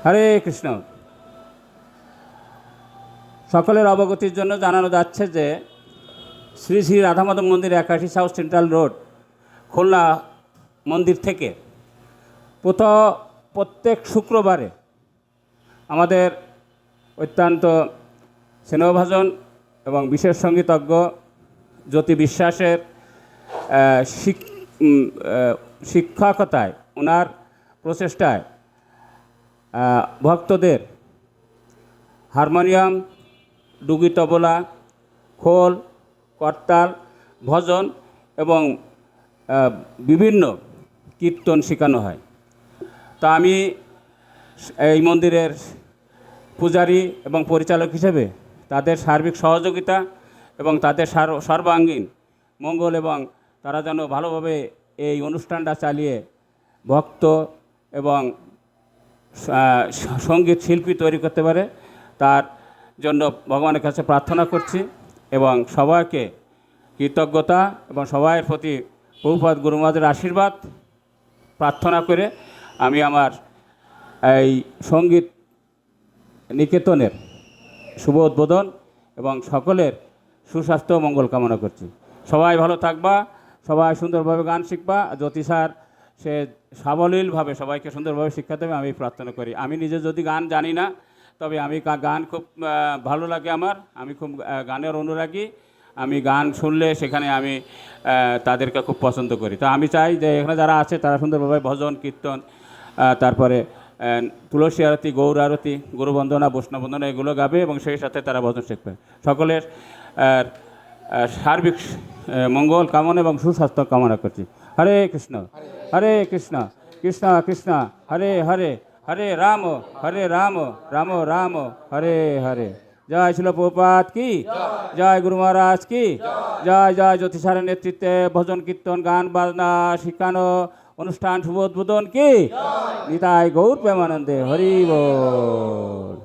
হরে কৃষ্ণ। সকলের অবগতির জন্য জানানো যাচ্ছে যে শ্রী শ্রী রাধা মাধব মন্দির 81 সাউথ সেন্ট্রাল রোড খুলনা মন্দির থেকে প্রত্যেক শুক্রবারে আমাদের অত্যন্ত স্নেহভাজন এবং বিশেষ সঙ্গীতজ্ঞ জ্যোতি বিশ্বাসের শিক্ষকতায়, ওনার প্রচেষ্টায় ভক্তদের হারমোনিয়াম, ডুগি, তবলা, খোল, করতাল, ভজন এবং বিভিন্ন কীর্তন শেখানো হয়। তা আমি এই মন্দিরের পূজারী এবং পরিচালক হিসেবে তাদের সার্বিক সহযোগিতা এবং তাদের সর্বাঙ্গীন মঙ্গল এবং তারা যেন ভালোভাবে এই অনুষ্ঠানটা চালিয়ে ভক্ত এবং সঙ্গীত শিল্পী তৈরি করতে পারে, তার জন্য ভগবানের কাছে প্রার্থনা করছি এবং সবাইকে কৃতজ্ঞতা এবং সবাইয়ের প্রতি প্রভুপাদ গুরু মহারাজের আশীর্বাদ প্রার্থনা করে আমি আমার এই সঙ্গীত নিকেতনের শুভ উদ্বোধন এবং সকলের সুস্বাস্থ্য মঙ্গল কামনা করছি। সবাই ভালো থাকবা, সবাই সুন্দরভাবে গান শিখবা। জ্যোতি স্যার সে সাবলীলভাবে সবাইকে সুন্দরভাবে শিক্ষা দেবে আমি প্রার্থনা করি। আমি নিজে যদি গান জানি না, তবে আমি গান খুব ভালো লাগে আমার, আমি খুব গানের অনুরাগী। আমি গান শুনলে সেখানে আমি তাদেরকে খুব পছন্দ করি। তো আমি চাই যে এখানে যারা আছে তারা সুন্দরভাবে ভজন, কীর্তন, তারপরে তুলসী আরতি, গৌর আরতি, গুরুবন্দনা, বৈষ্ণব বন্দনা এগুলো গাবে এবং সেই সাথে তারা ভজন শিখবে। সকলের সার্বিক মঙ্গল কামনা এবং সুস্বাস্থ্য কামনা করছি। হরে কৃষ্ণ, হরে কৃষ্ণ, কৃষ্ণ কৃষ্ণ হরে হরে, হরে রাম, রাম রাম হরে হরে। জয় শিল প্রভুপাদ কি জয়, গুরু মহারাজ কি জয়। জয় জ্যোতি স্যারের নেতৃত্বে ভজন, কীর্তন, গান বাজনা শিখানো অনুষ্ঠান শুভ উদ্বোধন কি নিতাই গৌর প্রেমানন্দে হরি বল।